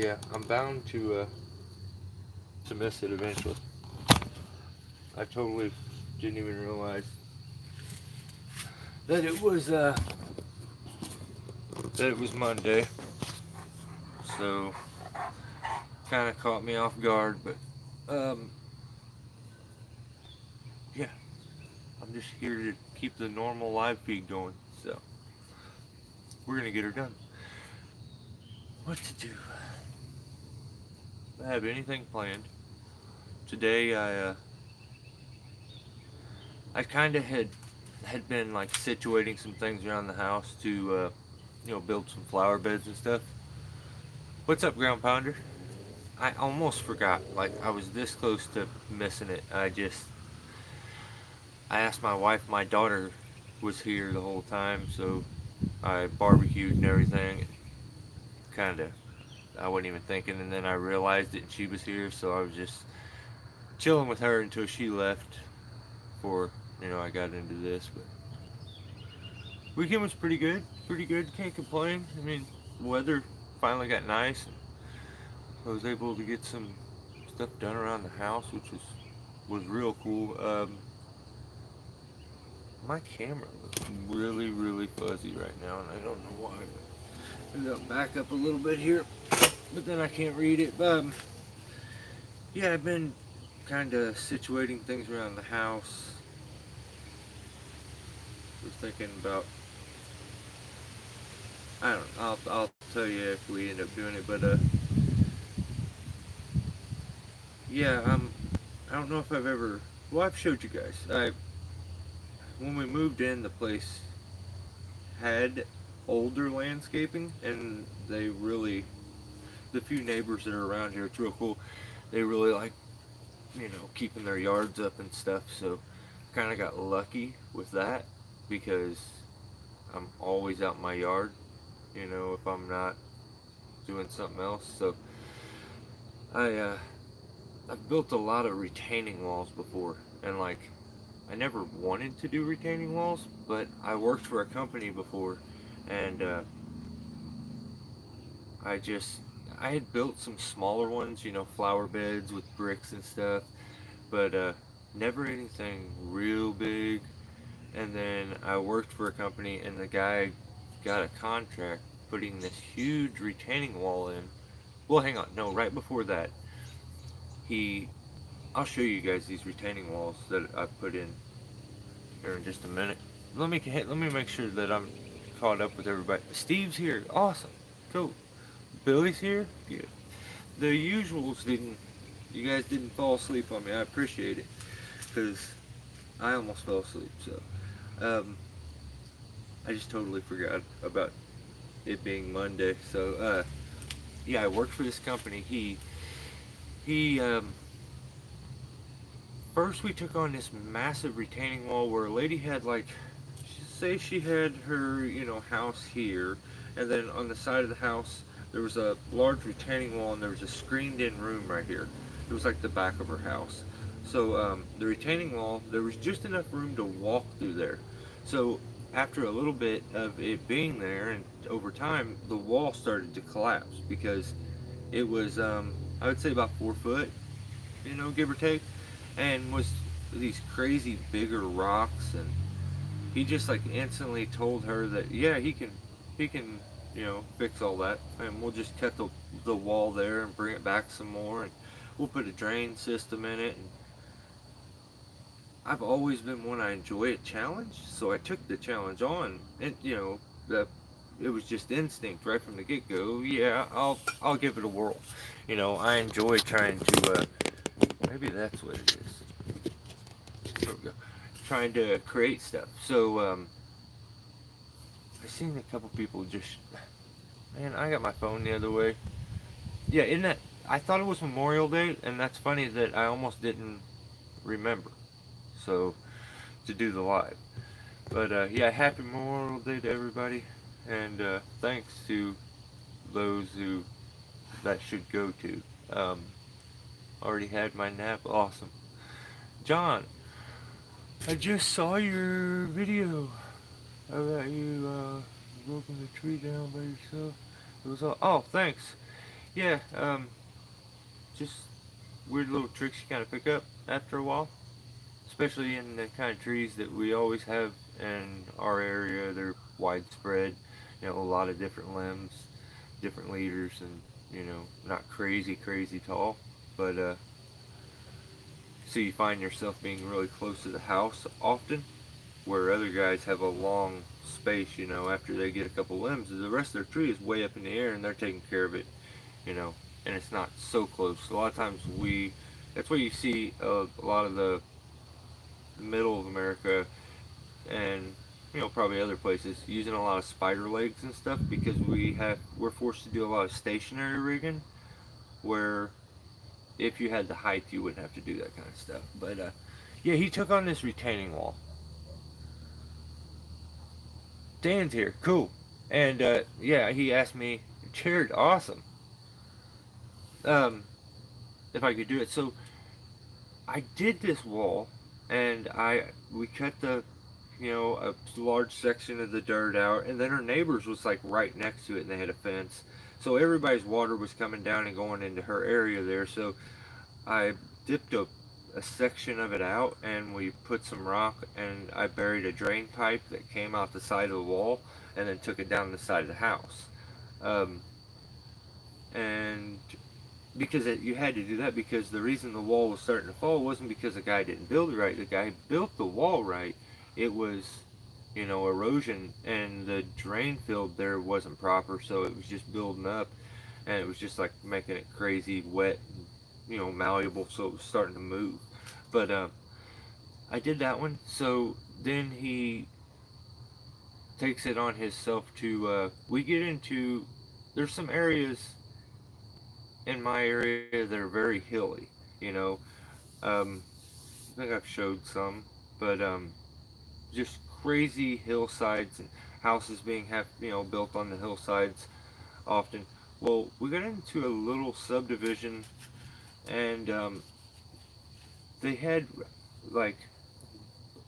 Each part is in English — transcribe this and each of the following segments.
yeah, I'm bound to miss it eventually. I totally didn't even realize that it was Monday. So kind of caught me off guard, but um, yeah, I'm just here to keep the normal live feed going. So we're gonna get her done. What to do? I have anything planned today? I kind of had been like situating some things around the house to build some flower beds and stuff. What's up, Ground Pounder? I almost forgot. Like I was this close to missing it. I asked my wife. My daughter was here the whole time, so I barbecued and everything. Kind of, I wasn't even thinking, and then I realized it, and she was here, so I was just chilling with her until she left. Before I got into this, but weekend was pretty good. Pretty good. Can't complain. I mean, the weather finally got nice, and I was able to get some stuff done around the house, which was real cool. My camera looks really, really fuzzy right now, and I don't know why. Maybe I'll back up a little bit here, but then I can't read it. Yeah, I've been kind of situating things around the house. Was thinking about. I don't know. I'll tell you if we end up doing it, but yeah. I don't know if I've ever. Well, I've showed you guys. When we moved in, the place had older landscaping, and the few neighbors that are around here, it's real cool. They really like, keeping their yards up and stuff. So, kind of got lucky with that because I'm always out in my yard. If I'm not doing something else. So, I've built a lot of retaining walls before, and like I never wanted to do retaining walls, but I worked for a company before, and I just I had built some smaller ones, flower beds with bricks and stuff, but never anything real big. And then I worked for a company, and the guy got a contract putting this huge retaining wall in. Well, hang on, no, right before that, he I'll show you guys these retaining walls that I put in here in just a minute. Let me make sure that I'm caught up with everybody. Steve's here. Awesome. Cool. Billy's here. Good. The usuals didn't. You guys didn't fall asleep on me. I appreciate it because I almost fell asleep. So I just totally forgot about it being Monday. So yeah, I worked for this company. He first we took on this massive retaining wall where a lady had like, say she had her, house here, and then on the side of the house there was a large retaining wall and there was a screened in room right here. It was like the back of her house. So the retaining wall, there was just enough room to walk through there. So after a little bit of it being there and over time, the wall started to collapse because it was, I would say about 4 foot, give or take, and was these crazy bigger rocks. And he just like instantly told her that yeah, he can fix all that, and we'll just cut the wall there and bring it back some more, and we'll put a drain system in it. And I've always been one, I enjoy a challenge, so I took the challenge on, and that it was just instinct right from the get-go. Yeah, I'll give it a whirl. I enjoy trying to maybe that's what it is. There we go. Trying to create stuff. So I seen a couple people just, man, I got my phone the other way. Yeah, isn't that, I thought it was Memorial Day, and that's funny that I almost didn't remember. So to do the live. But yeah, happy Memorial Day to everybody, and thanks to those who that should go to. Already had my nap. Awesome. John, I just saw your video about you broken the tree down by yourself. It was all, oh, thanks. Yeah, just weird little tricks you kind of pick up after a while, especially in the kind of trees that we always have in our area. They're widespread, a lot of different limbs, different leaders, and not crazy, crazy tall. But so you find yourself being really close to the house often, where other guys have a long space, after they get a couple limbs. The rest of their tree is way up in the air and they're taking care of it, you know, and it's not so close. A lot of times that's why you see a lot of the middle of America and probably other places using a lot of spider legs and stuff because we're forced to do a lot of stationary rigging where if you had the height you wouldn't have to do that kind of stuff. But yeah, he took on this retaining wall. Dan's here, cool. And yeah, he asked me, Jared, awesome, um, if I could do it. So I did this wall, and we cut a large section of the dirt out, and then our neighbors was like right next to it, and they had a fence, so everybody's water was coming down and going into her area there. So I dipped a section of it out, and we put some rock, and I buried a drain pipe that came out the side of the wall, and then took it down the side of the house. Um, and because you had to do that because the reason the wall was starting to fall wasn't because the guy didn't build it right. The guy built the wall right. It was, erosion, and the drain field there wasn't proper, so it was just building up, and it was just like making it crazy wet, and, malleable, so it was starting to move. But I did that one. So then he takes it on himself to. We get into. There's some areas in my area that are very hilly. You know, um, I think I've showed some, but just crazy hillsides and houses being built on the hillsides often. Well, we got into a little subdivision, and they had like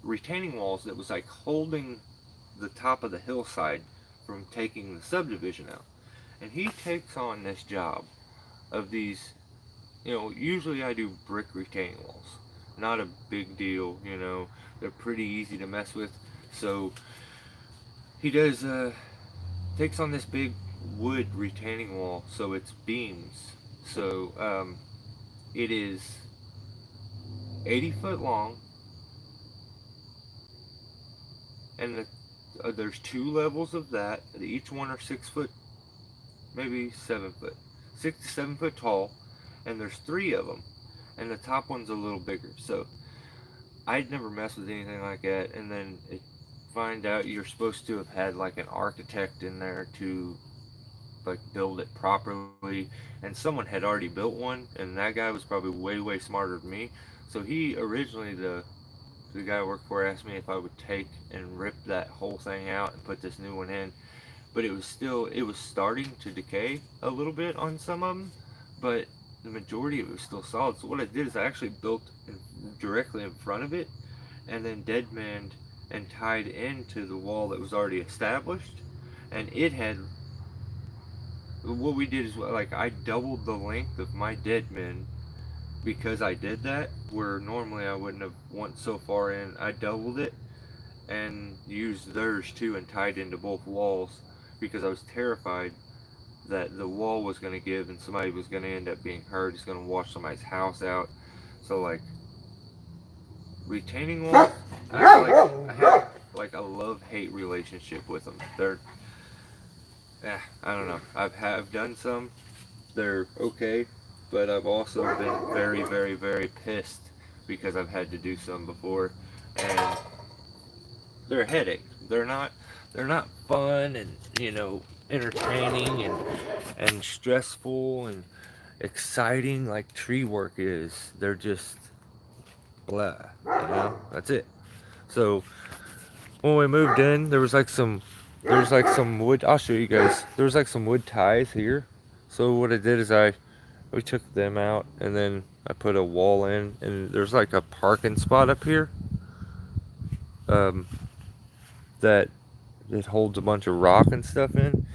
retaining walls that was like holding the top of the hillside from taking the subdivision out. And he takes on this job of these, usually I do brick retaining walls. Not a big deal, they're pretty easy to mess with. So he takes on this big wood retaining wall, so it's beams. So it is 80 foot long, and there's two levels of that. Each one are 6 foot, maybe 7 foot, 6 to 7 foot tall, and there's three of them, and the top one's a little bigger. So I'd never messed with anything like that, and then find out you're supposed to have had like an architect in there to like build it properly, and someone had already built one, and that guy was probably way smarter than me. So he originally the guy I worked for asked me if I would take and rip that whole thing out and put this new one in, but it was starting to decay a little bit on some of them, but the majority of it was still solid. So what I did is I actually built directly in front of it, and then dead manned and tied into the wall that was already established, and it had. What we did is like I doubled the length of my dead men because I did that, where normally I wouldn't have went so far in. I doubled it and used theirs too and tied into both walls because I was terrified that the wall was going to give and somebody was going to end up being hurt. It's going to wash somebody's house out. So like retaining walls, I have like a love-hate relationship with them. I don't know. I've done some. They're okay, but I've also been very pissed because I've had to do some before, and they're a headache. They're not fun and entertaining and stressful and exciting like tree work is. They're just blah. That's it. So when we moved in, there was like some wood. I'll show you guys. There was like some wood ties here. So what I did is we took them out and then I put a wall in, and there's like a parking spot up here. Um, that it holds a bunch of rock and stuff in.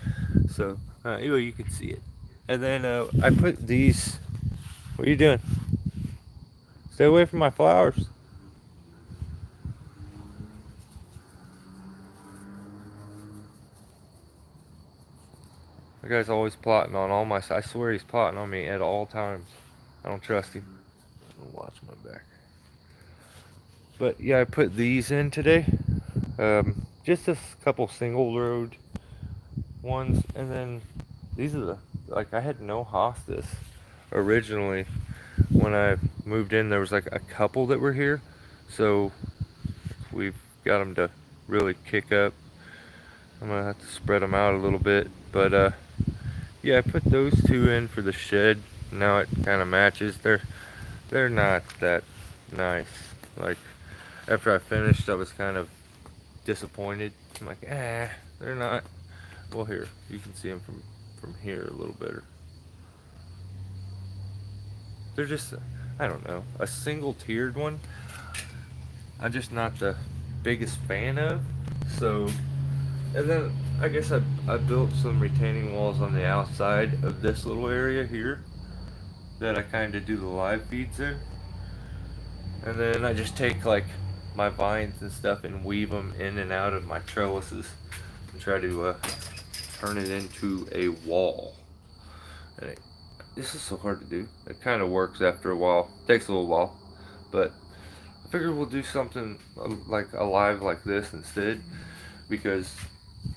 So anyway, you can see it. And then I put these. What are you doing? Stay away from my flowers. The guy's always plotting on all my. I swear he's plotting on me at all times. I don't trust him. I'll watch my back. But yeah, I put these in today. Just a couple single road ones, and then these are the like I had no hostas originally. When I moved in, there was like a couple that were here, so we've got them to really kick up. I'm gonna have to spread them out a little bit, but yeah, I put those two in for the shed. Now it kind of matches. They're not that nice. Like after I finished, I was kind of disappointed. I'm like, they're not. Well, here you can see them from here a little better. They're just, I don't know, a single tiered one. I'm just not the biggest fan of. So, and then I guess I built some retaining walls on the outside of this little area here that I kind of do the live feeds in. And then I just take like my vines and stuff and weave them in and out of my trellises and try to turn it into a wall. And this is so hard to do. It kind of works after a while. Takes a little while, but I figured we'll do something like alive like this instead, because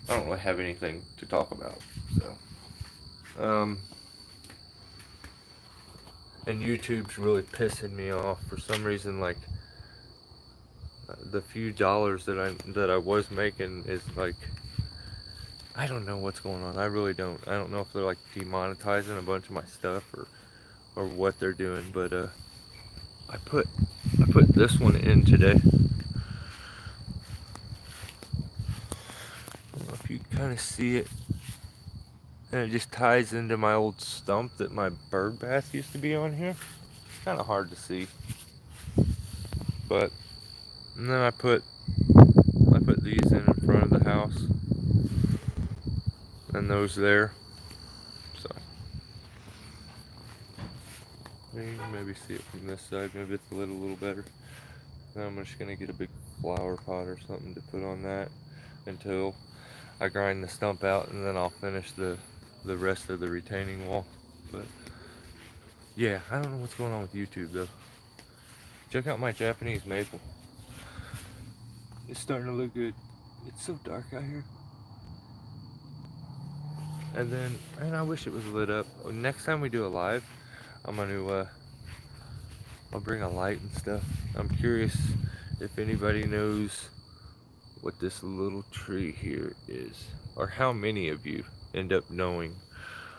I don't really have anything to talk about. So, and YouTube's really pissing me off for some reason. Like the few dollars that I was making is like, I don't know what's going on. I really don't. I don't know if they're like demonetizing a bunch of my stuff or what they're doing. But I put this one in today. I don't know if you can kind of see it. And it just ties into my old stump that my bird bath used to be on here. It's kind of hard to see. But, and then I put these in front of the house. And those there. So, you can maybe see it from this side. Maybe it's lit a little better. Now I'm just going to get a big flower pot or something to put on that until I grind the stump out, and then I'll finish the rest of the retaining wall. But yeah, I don't know what's going on with YouTube though. Check out my Japanese maple. It's starting to look good. It's so dark out here. And then, and I wish it was lit up. Next time we do a live, I'm gonna I'll bring a light and stuff. I'm curious if anybody knows what this little tree here is, or how many of you end up knowing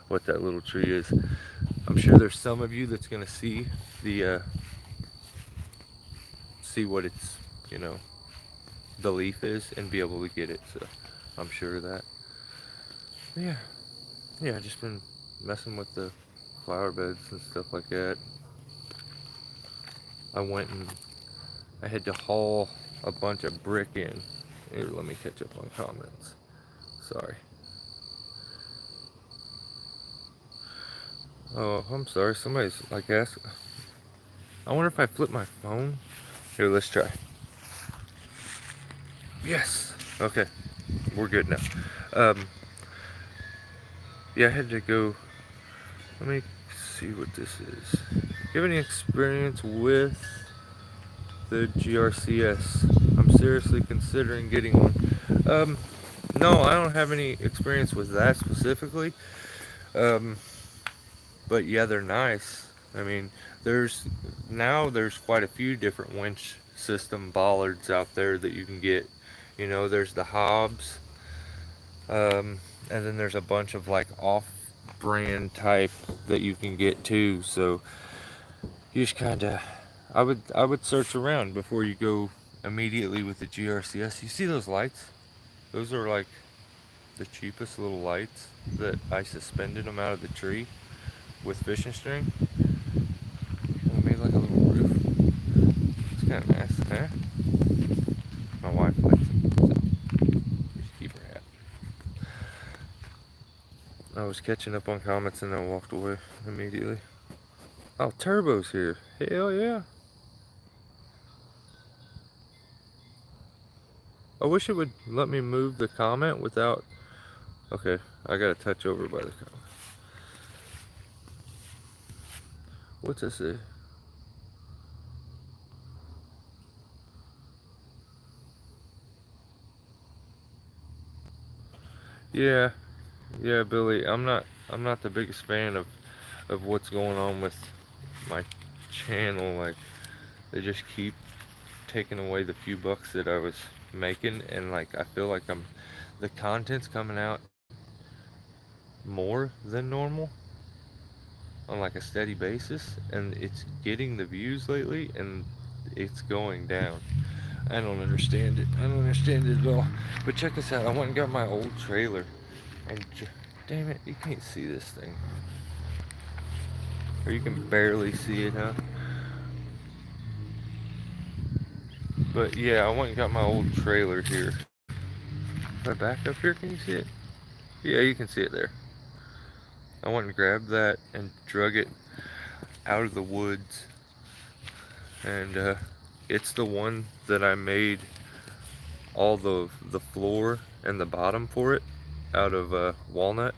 what that little tree is. I'm sure there's some of you that's gonna see the see what it's, you know, the leaf is and be able to get it. So I'm sure of that. Yeah, just been messing with the flower beds and stuff like that. I went and I had to haul a bunch of brick in. Here, let me catch up on comments. Sorry. Oh, I'm sorry. Somebody's like asking. I wonder if I flip my phone. Here, let's try. Yes. Okay. We're good now. Yeah, I had to go. Let me see what this is. Do you have any experience with the GRCS? I'm seriously considering getting one. No, I don't have any experience with that specifically. But yeah, they're nice. I mean, there's quite a few different winch system bollards out there that you can get. You know, there's the Hobbs, and then there's a bunch of like off-brand type that you can get too. So you just kind of, I would search around before you go immediately with the GRCS. You see those lights? Those are like the cheapest little lights that I suspended them out of the tree with fishing string. And I made like a little roof. It's kind of nice, huh? My wife likes it, so just keep her happy. I was catching up on comments and I walked away immediately. Oh, Turbo's here. Hell yeah. I wish it would let me move the comment without... Okay, I gotta touch over by the comment. What's this say? Yeah, yeah, Billy. I'm not the biggest fan of what's going on with my channel. Like, they just keep taking away the few bucks that I was making, and like I feel like the content's coming out more than normal on like a steady basis, and it's getting the views lately, and it's going down. I don't understand it. I don't understand it at all. But check this out. I went and got my old trailer, and damn it, you can't see this thing, or you can barely see it, huh? But yeah, I went and got my old trailer here. If I back up here, can you see it? Yeah, you can see it there. I went and grabbed that and drug it out of the woods, and it's the one that I made all the floor and the bottom for it out of walnut.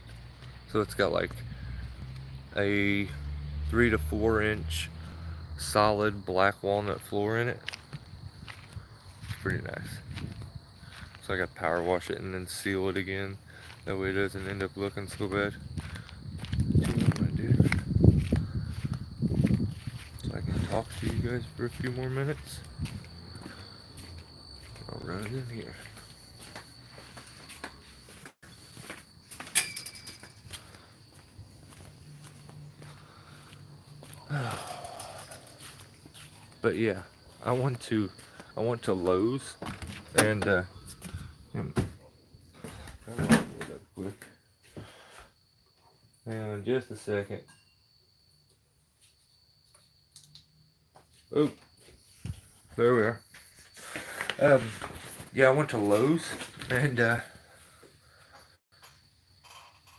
So it's got like a 3 to 4 inch solid black walnut floor in it. It's pretty nice. So I got to power wash it and then seal it again. That way it doesn't end up looking so bad. That's what I'm gonna do. So I can talk to you guys for a few more minutes. I'll run it in here. But yeah, I went to Lowe's and quick. Hang on just a second. Oh, there we are. Yeah, I went to Lowe's and I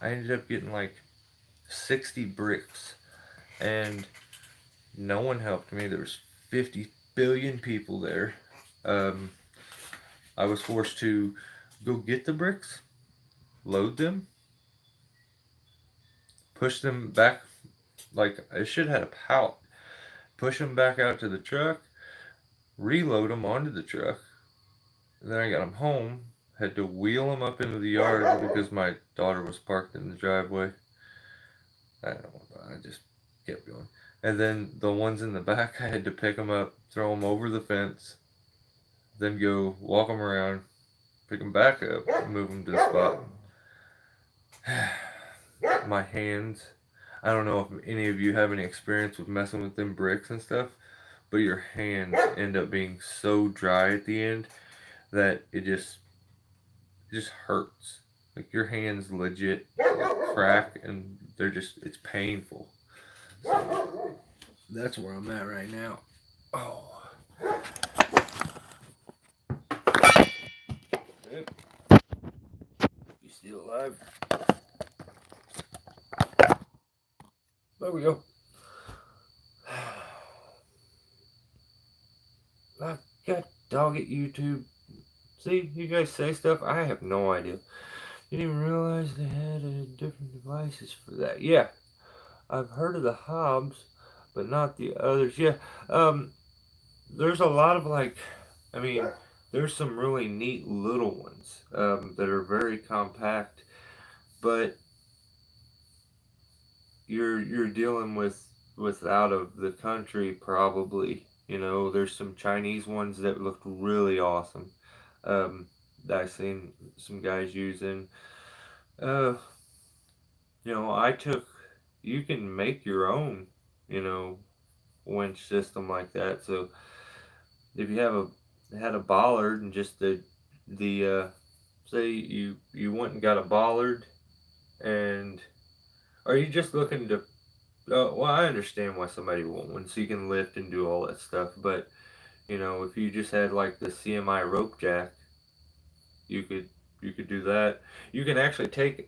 ended up getting like 60 bricks, and no one helped me. There was 50 billion people there. Um, I was forced to go get the bricks, load them, push them back, like I should have had a pallet, push them back out to the truck, reload them onto the truck, and then I got them home, had to wheel them up into the yard because my daughter was parked in the driveway. I don't know, I just kept going. And then the ones in the back, I had to pick them up, throw them over the fence, then go walk them around, pick them back up, and move them to the spot. My hands, I don't know if any of you have any experience with messing with them bricks and stuff, but your hands end up being so dry at the end that it just hurts. Like your hands legit crack, and it's painful. So that's where I'm at right now. Oh. Yep. You still alive? There we go. I got dog at YouTube. See, you guys say stuff. I have no idea. Didn't even realize they had different devices for that. Yeah, I've heard of the Hobbs, but not the others. Yeah, there's a lot of like, I mean, there's some really neat little ones that are very compact, but you're dealing with out of the country probably. You know, there's some Chinese ones that looked really awesome. Um, that I seen some guys using. Uh, I took. You can make your own, you know, winch system like that. So if you had a bollard and just the say you went and got a bollard, and are you just looking to well, I understand why somebody would want one, so you can lift and do all that stuff. But if you just had like the CMI rope jack, you could you could do that. You can actually take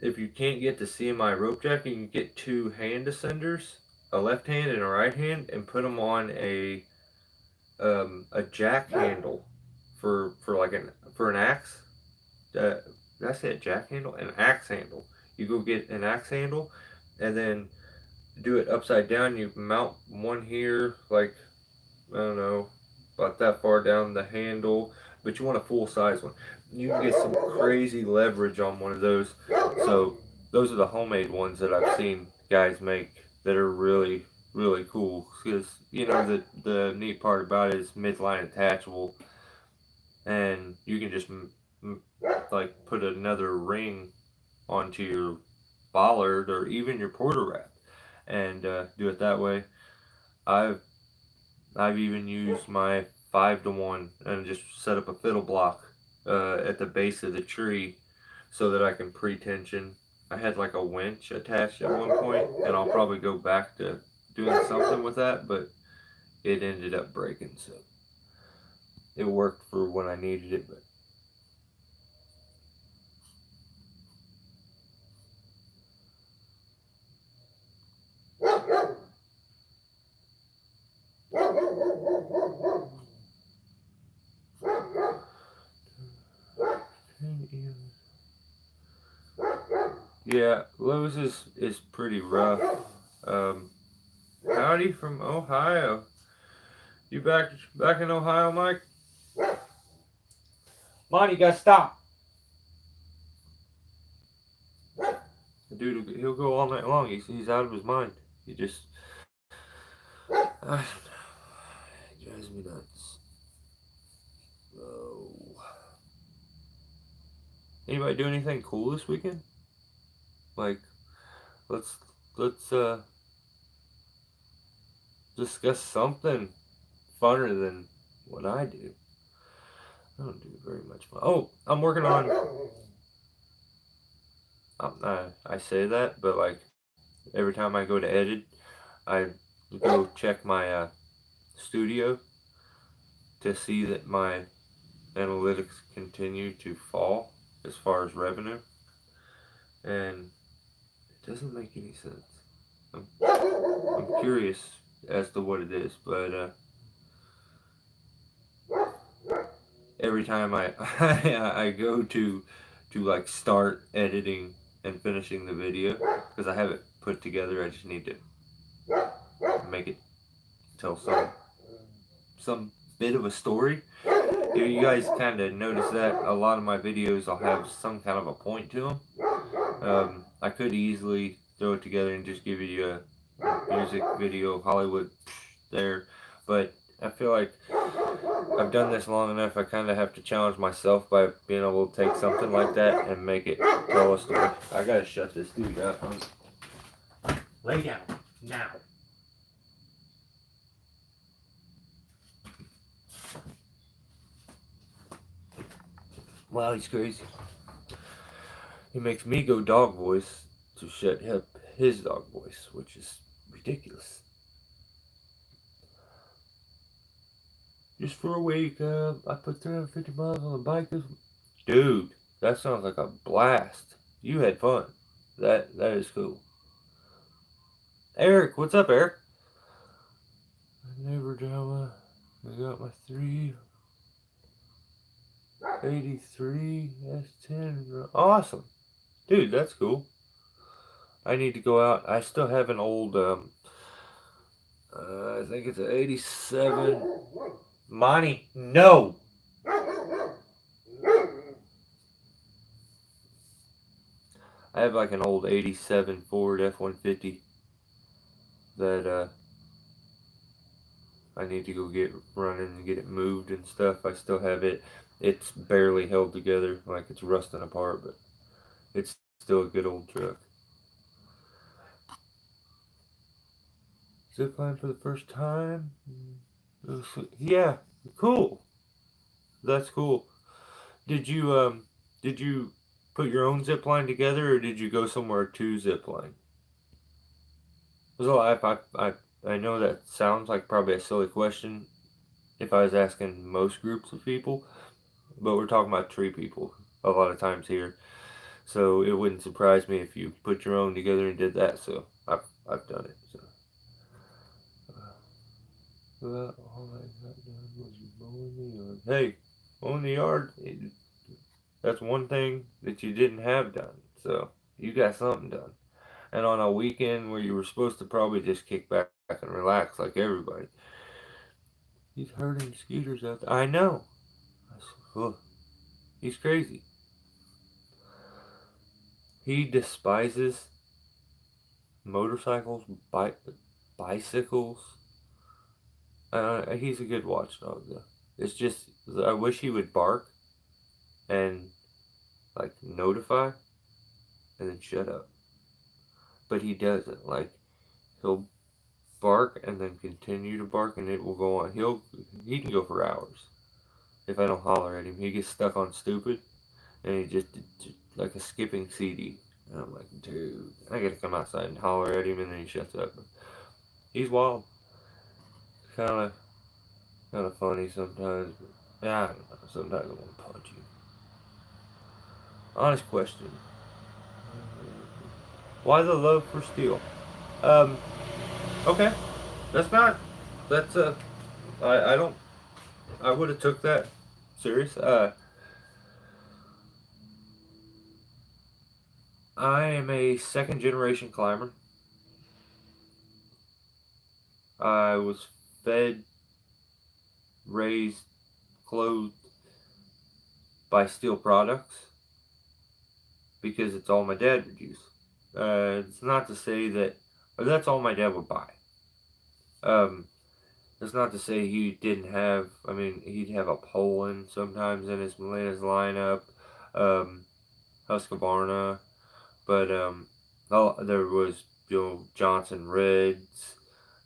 if you can't get the CMI rope jacket, you can get two hand ascenders, a left hand and a right hand, and put them on a jack handle for like an axe. Did I say a jack handle? An axe handle. You go get an axe handle, and then do it upside down. You mount one here, like I don't know, about that far down the handle, but you want a full size one. You can get some crazy leverage on one of those. So those are the homemade ones that I've seen guys make that are really really cool. Because the neat part about it is midline attachable, and you can just like put another ring onto your bollard or even your porter wrap and do it that way. I've I've even used my 5-to-1 and just set up a fiddle block at the base of the tree so that I can pre-tension. I had like a winch attached at one point, and I'll probably go back to doing something with that, but it ended up breaking, so it worked for when I needed it. But yeah, Lowe's is pretty rough. Um, Howdy from Ohio. You back in Ohio, Mike? Monty, you gotta stop. The dude, he'll go all night long. He's out of his mind. He just it drives me nuts. Oh. Anybody do anything cool this weekend? Like, let's let's discuss something funner than what I do. I don't do very much fun. Oh, I'm working on. I say that, but like every time I go to edit, I go check my studio to see that my analytics continue to fall as far as revenue, and it doesn't make any sense. I'm curious as to what it is, but every time I go to like start editing and finishing the video because I have it put together, I just need to make it tell some bit of a story. You guys kind of notice that a lot of my videos I'll have some kind of a point to them. I could easily throw it together and just give you a music video Hollywood there, but I feel like I've done this long enough. I kind of have to challenge myself by being able to take something like that and make it tell a story. I gotta shut this dude up. Lay down now. Wow, he's crazy. He makes me go dog voice to shut up his dog voice, which is ridiculous. Just for a week, I put 350 miles on the bike. Dude, that sounds like a blast. You had fun. That is cool. Eric, what's up, Eric? Neighbor drama. I got my 383 S10. Awesome. Dude, that's cool. I need to go out. I still have an old, I think it's an 87. Monty, no! I have like an old 87 Ford F-150 that I need to go get running and get it moved and stuff. I still have it. It's barely held together, like it's rusting apart, but it's still a good old truck. Zipline for the first time. Yeah, cool. That's cool. Did you put your own zip line together, or did you go somewhere to zip line? I know that sounds like probably a silly question if I was asking most groups of people, but we're talking about tree people a lot of times here. So it wouldn't surprise me if you put your own together and did that. So I've done it. So well, all I got done was mowing the yard. Hey, mowing the yard. That's one thing that you didn't have done. So you got something done. And on a weekend where you were supposed to probably just kick back and relax like everybody, he's herding scooters out there. I know. I said, oh, he's crazy. He despises motorcycles, bicycles. He's a good watchdog though. It's just I wish he would bark and like notify and then shut up. But he doesn't. Like he'll bark and then continue to bark and it will go on. He can go for hours if I don't holler at him. He gets stuck on stupid and he just like a skipping CD. And I'm like, dude, I gotta come outside and holler at him and then he shuts up. He's wild. Kind of funny sometimes. But, yeah, I don't know. Sometimes I want to punch you. Honest question. Why the love for steel? Um, okay. That's not. That's I don't. I would have took that serious. I am a second generation climber. I was fed, raised, clothed by steel products because it's all my dad would use. It's not to say that that's all my dad would buy. Um, That's not to say he didn't have. I mean, he'd have a Poland sometimes in his lineup, um, Husqvarna, but oh, there was Johnson Reds.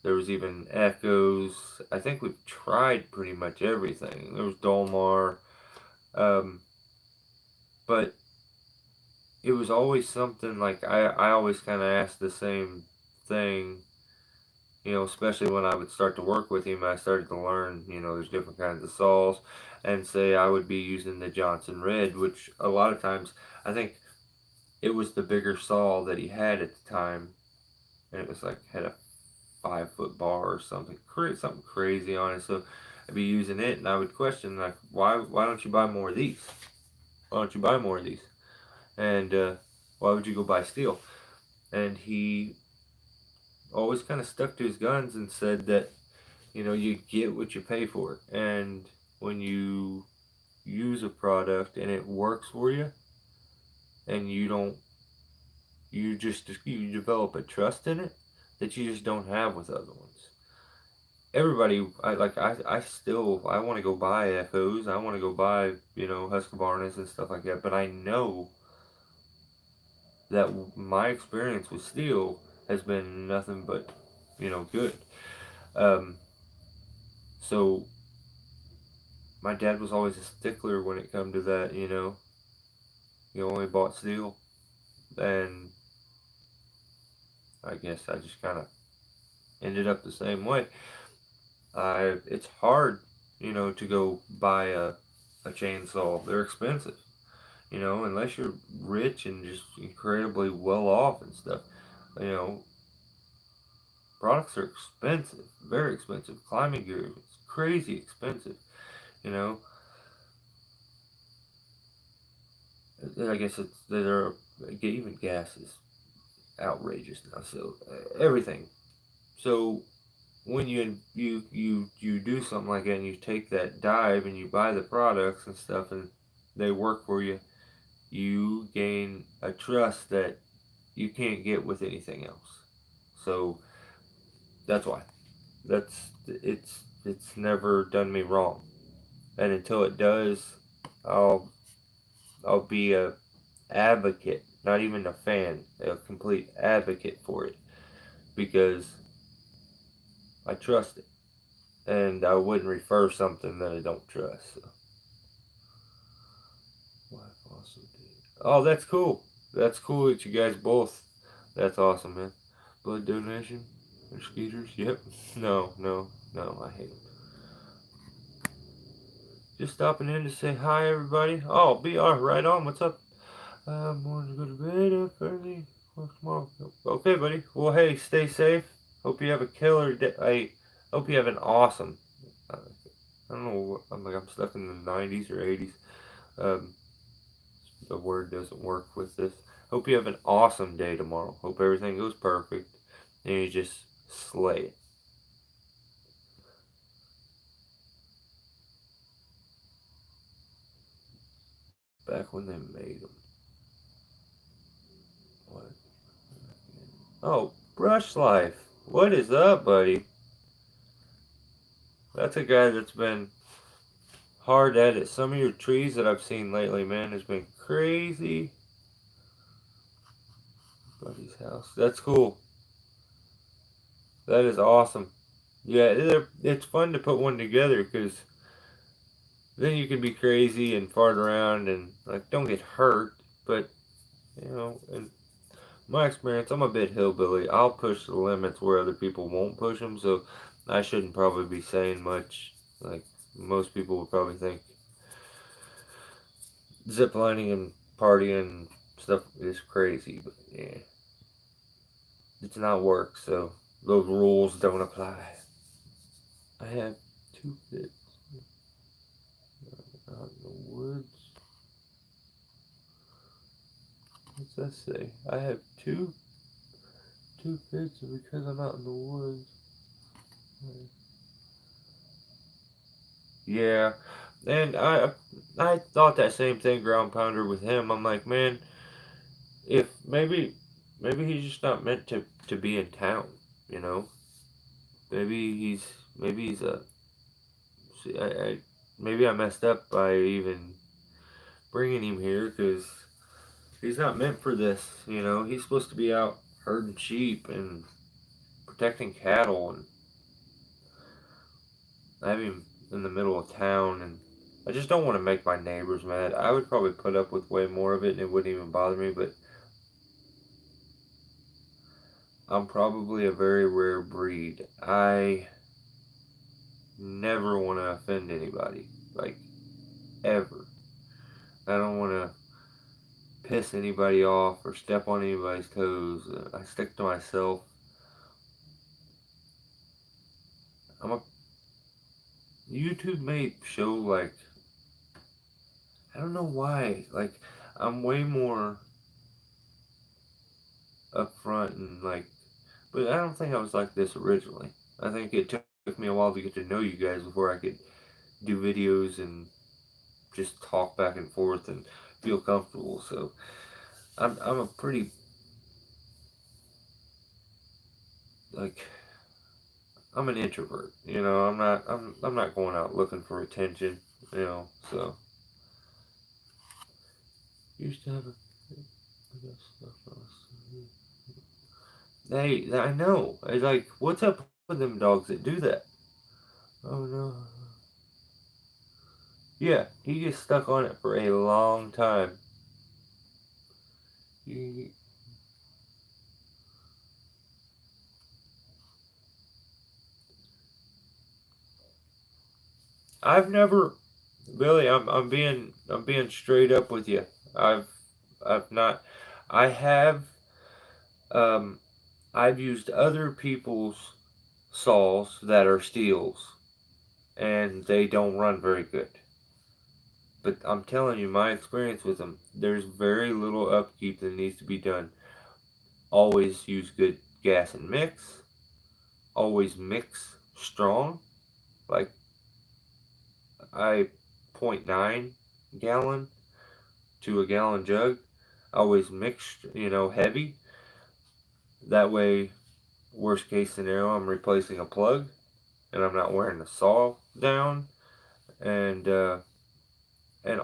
There was even Echoes. I think we've tried pretty much everything. There was Dolmar, um, but it was always something like I always kind of asked the same thing, especially when I would start to work with him, I started to learn, there's different kinds of saws, and say I would be using the Johnson Red, which a lot of times I think it was the bigger saw that he had at the time, and it was like had a 5 foot bar or something crazy on it. So I'd be using it, and I would question like, why don't you buy more of these? Why don't you buy more of these? And why would you go buy steel? And he always kind of stuck to his guns and said that you get what you pay for. And when you use a product and it works for you, and you don't, you develop a trust in it that you just don't have with other ones. Everybody, I still, I want to go buy FOs, I want to go buy, Husqvarnas and stuff like that, but I know that my experience with steel has been nothing but, good. Um, so my dad was always a stickler when it come to that. He only bought steel, and I guess I just kind of ended up the same way. It's hard, to go buy a chainsaw. They're expensive, unless you're rich and just incredibly well off and stuff. You know, products are expensive, very expensive. Climbing gear is crazy expensive. You know, I guess even gas is outrageous now. So everything. So when you do something like that and you take that dive and you buy the products and stuff and they work for you, you gain a trust that you can't get with anything else. So that's why. It's never done me wrong, and until it does, I'll I'll be a advocate, not even a fan, a complete advocate for it because I trust it, and I wouldn't refer something that I don't trust. So. Wife also did. Oh, that's cool. That's cool that you guys both. That's awesome, man. Blood donation or skeeters? Yep. No, no, no. I hate them. Just stopping in to say hi, everybody. Oh, BR, right on. What's up? I'm going to go to bed up early. Tomorrow. Okay, buddy. Well, hey, stay safe. Hope you have a killer day. I hope you have an awesome. I don't know. I'm stuck in the 90s or 80s. Um, the word doesn't work with this. Hope you have an awesome day tomorrow. Hope everything goes perfect, and you just slay it. Back when they made them. What? Oh, Brush Life. What is up, buddy? That's a guy that's been hard at it. Some of your trees that I've seen lately, man, has been crazy. Buddy's house. That's cool. That is awesome. Yeah, it's fun to put one together because then you can be crazy and fart around and like don't get hurt. But in my experience, I'm a bit hillbilly. I'll push the limits where other people won't push them. So I shouldn't probably be saying much. Like most people would probably think ziplining and partying and stuff is crazy. But yeah, it's not work. So those rules don't apply. I have two kids out in the woods. What's that say? I have two kids because I'm out in the woods. Yeah, and I thought that same thing, ground pounder with him. I'm like, man, if maybe he's just not meant to be in town. You know, maybe he's a see, maybe I messed up by even bringing him here because he's not meant for this. He's supposed to be out herding sheep and protecting cattle, and I have him in the middle of town, and I just don't want to make my neighbors mad. I would probably put up with way more of it, and it wouldn't even bother me. But I'm probably a very rare breed. I never want to offend anybody, like ever. I don't want to piss anybody off or step on anybody's toes. I stick to myself. I'm a YouTube may show like I don't know why. Like I'm way more upfront and like, but I don't think I was like this originally. I think it took me a while to get to know you guys before I could do videos and just talk back and forth and feel comfortable. So I'm a pretty like I'm an introvert. I'm not going out looking for attention. So used to have a. Hey, I know. I like, what's up with them dogs that do that? Oh no. Yeah, he gets stuck on it for a long time. He, I've never, Billy. I'm being straight up with you. I've I've not. I have. Um, I've used other people's saws that are steels, and they don't run very good. But I'm telling you, my experience with them, there's very little upkeep that needs to be done. Always use good gas and mix. Always mix strong. Like I 0.9 gallon to a gallon jug. Always mix, heavy. That way, worst case scenario, I'm replacing a plug and I'm not wearing the saw down. And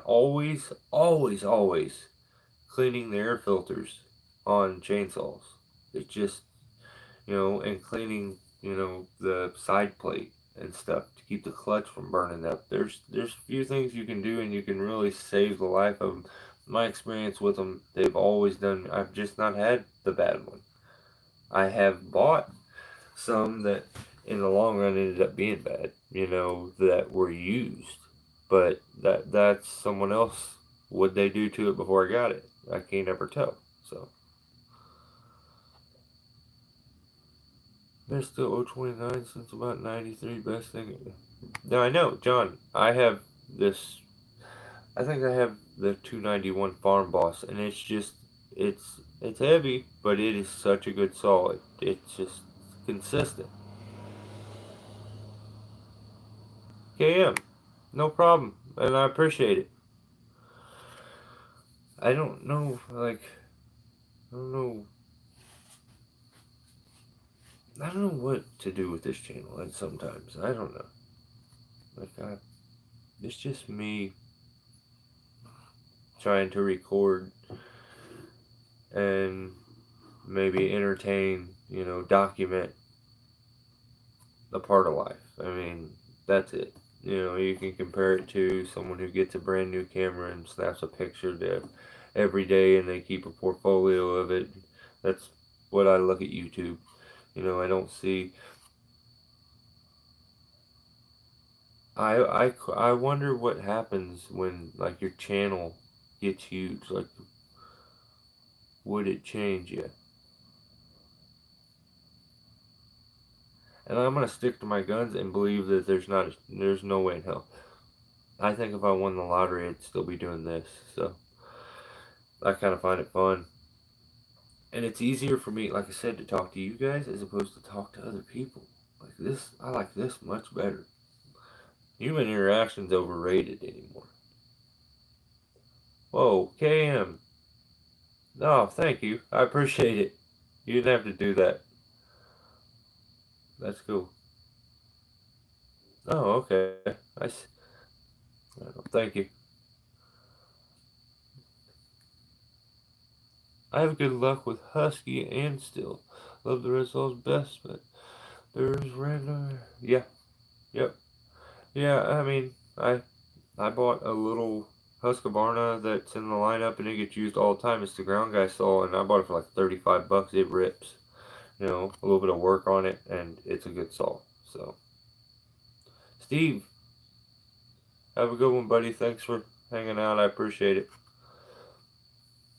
always, always, always cleaning the air filters on chainsaws. It just and cleaning, the side plate and stuff to keep the clutch from burning up. There's a few things you can do and you can really save the life of them. My experience with them, they've always done. I've just not had the bad one. I have bought some that in the long run ended up being bad, that were used. But that's someone else. What they do to it before I got it. I can't ever tell. So there's still 029 since about 93. Best thing. Now I know, John. I have this. I think I have the 291 Farm Boss, and it's just it's heavy, but it is such a good saw. It's just consistent. KM, no problem, and I appreciate it. I don't know, like I don't know, I don't know what to do with this channel. And sometimes I don't know. Like it's just me trying to record and maybe entertain, document a part of life. I mean, that's it. You can compare it to someone who gets a brand new camera and snaps a picture every day and they keep a portfolio of it. That's what I look at YouTube. I don't see. I wonder what happens when, like, your channel gets huge. Like, would it change yet? And I'm gonna stick to my guns and believe that there's no way in hell. I think if I won the lottery, I'd still be doing this. So I kind of find it fun, and it's easier for me, like I said, to talk to you guys as opposed to talk to other people. Like this, I like this much better. Human interaction's overrated anymore. Whoa, KM. No, thank you. I appreciate it. You didn't have to do that. That's cool. Oh, okay. Thank you. I have good luck with Husky and Still. Love the results best, but there's random. Yeah, yep. Yeah, I mean, I bought a little Husqvarna that's in the lineup and it gets used all the time. It's the ground guy saw, and I bought it for like 35 bucks. It rips. A little bit of work on it, and it's a good saw. So, Steve, have a good one, buddy. Thanks for hanging out. I appreciate it.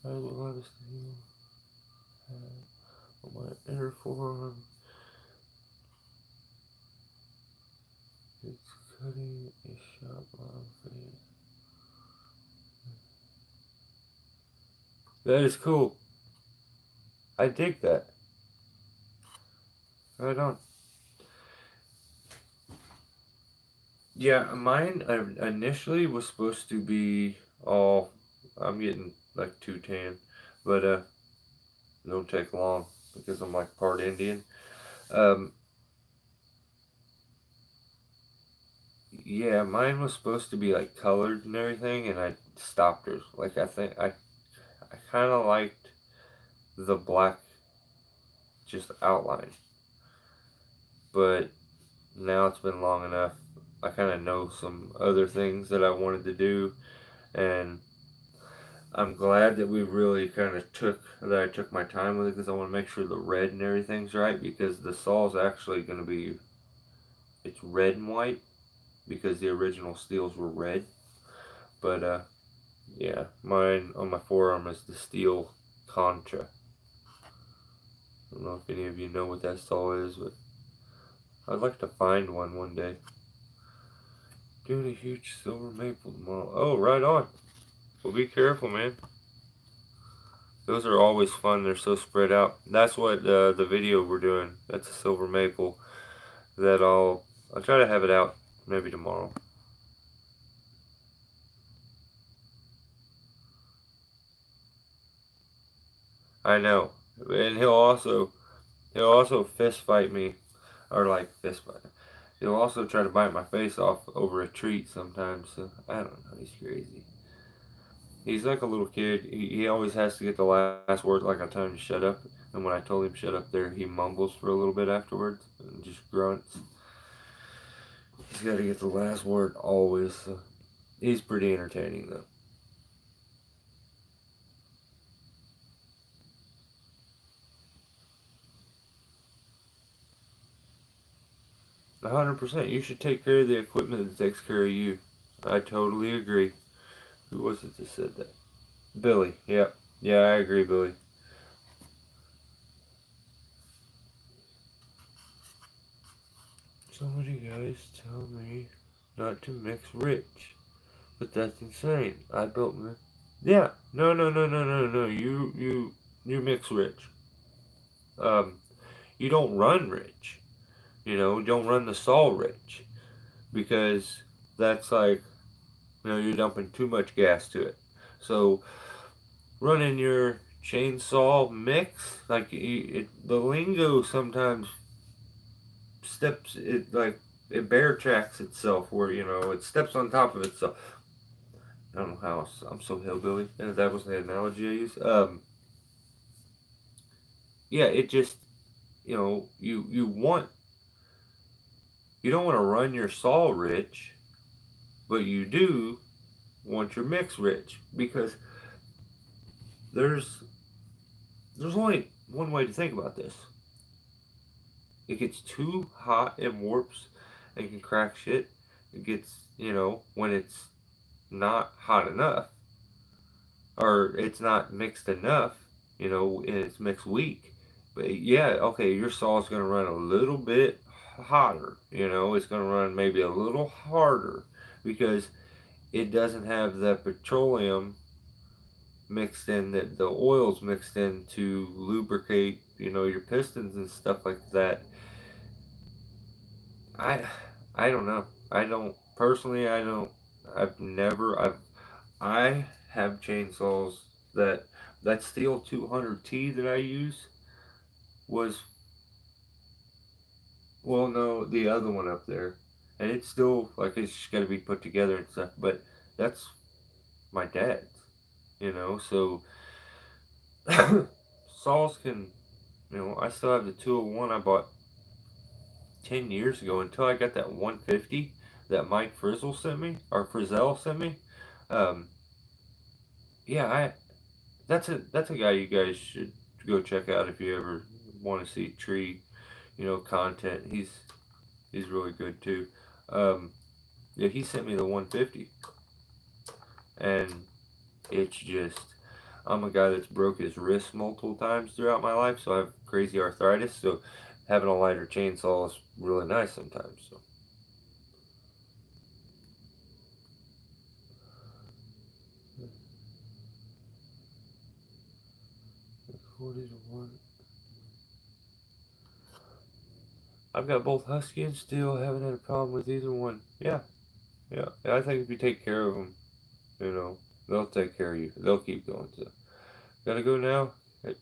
I have a lot of steel on my inner forearm. It's cutting a sharp line face. That is cool. I dig that. Right on. Yeah, mine initially was supposed to be all. I'm getting like too tan, but it don't take long because I'm like part Indian. Um, yeah, mine was supposed to be like colored and everything, and I stopped her. Like I kind of liked the black just outline, but now it's been long enough. I kind of know some other things that I wanted to do, and I'm glad that we really kind of I took my time with it because I want to make sure the red and everything's right because the saw's actually going to be, it's red and white because the original steels were red. But yeah, mine on my forearm is the steel Contra. I don't know if any of you know what that saw is, but I'd like to find one day. Doing a huge silver maple tomorrow. Oh, right on. Well, be careful, man. Those are always fun. They're so spread out. That's what the video we're doing. That's a silver maple that I'll try to have it out maybe tomorrow. I know, and he'll also fist fight me, or like fist fight. He'll also try to bite my face off over a treat sometimes. So I don't know. He's crazy. He's like a little kid. He always has to get the last word. Like I tell him to shut up, and when I told him shut up, there he mumbles for a little bit afterwards and just grunts. He's got to get the last word always. So he's pretty entertaining though. 100%. You should take care of the equipment that takes care of you. I totally agree. Who was it that said that? Billy. Yep. Yeah, I agree, Billy. Somebody guys tell me not to mix rich, but that's insane. I built my. Yeah, no, no, no, no, no, no. You mix rich. Um, you don't run rich. You know, don't run the saw rich because that's like, you know, you're dumping too much gas to it. So running your chainsaw mix, like the lingo sometimes steps it like it bear tracks itself, where you know it steps on top of itself. I don't know how I'm so hillbilly, and that was the analogy I used. Yeah, it just you know you don't want to run your saw rich, but you do want your mix rich because there's there's only one way to think about this. It gets too hot and warps and can crack shit. It gets, you know, when it's not hot enough or it's not mixed enough, you know, and it's mixed weak. But yeah, okay, your saw is going to run a little bit hotter, you know, it's going to run maybe a little harder because it doesn't have the petroleum mixed in, that the oils mixed in to lubricate, you know, your pistons and stuff like that. I I don't know. I don't personally. I don't. I've never. I have chainsaws that steel 200T that I use was, well, no, the other one up there, and it's still like it's just got to be put together and stuff. But that's my dad's, you know. So saws can, you know. I still have the 201 I bought 10 years ago until I got that 150 that Mike Frizzle sent me, or Frizzell sent me. Um, yeah, that's a guy you guys should go check out if you ever want to see tree, you know, content. He's really good too. Um, yeah, he sent me the 150, and it's just I'm a guy that's broke his wrist multiple times throughout my life, so I have crazy arthritis. So having a lighter chainsaw is really nice sometimes. So what is one? I've got both husky and steel. I haven't had a problem with either one. Yeah, yeah. I think if you take care of them, you know, they'll take care of you. They'll keep going. So, gotta go now.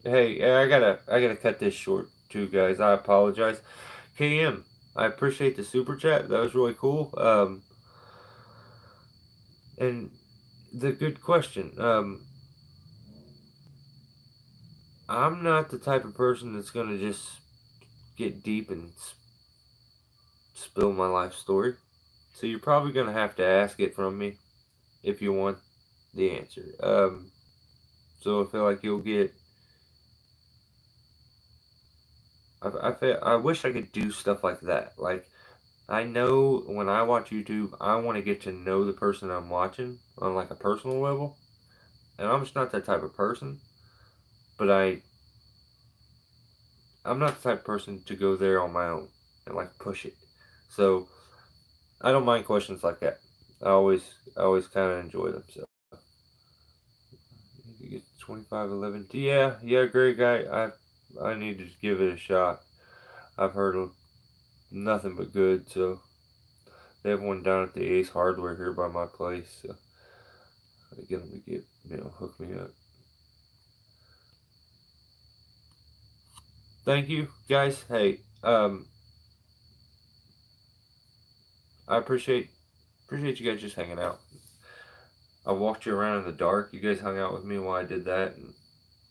Hey, I gotta cut this short too, guys. I apologize. KM, I appreciate the super chat. That was really cool. And the good question. I'm not the type of person that's gonna just get deep and spill my life story. So you're probably gonna have to ask it from me if you want the answer. So I feel like you'll get. I wish I could do stuff like that. Like I know when I watch YouTube, I want to get to know the person I'm watching on like a personal level, and I'm just not that type of person. But I'm not the type of person to go there on my own and like push it. So I don't mind questions like that. I always kind of enjoy them. So you get 2511. Yeah, yeah, great guy. I need to give it a shot. I've heard nothing but good. So they have one down at the Ace Hardware here by my place. So I get them to get, you know, hook me up. Thank you, guys. Hey, I appreciate you guys just hanging out. I walked you around in the dark. You guys hung out with me while I did that, and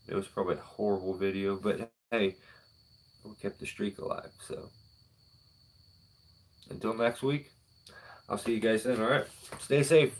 it was probably a horrible video, but hey, we kept the streak alive. So until next week, I'll see you guys then. All right, stay safe.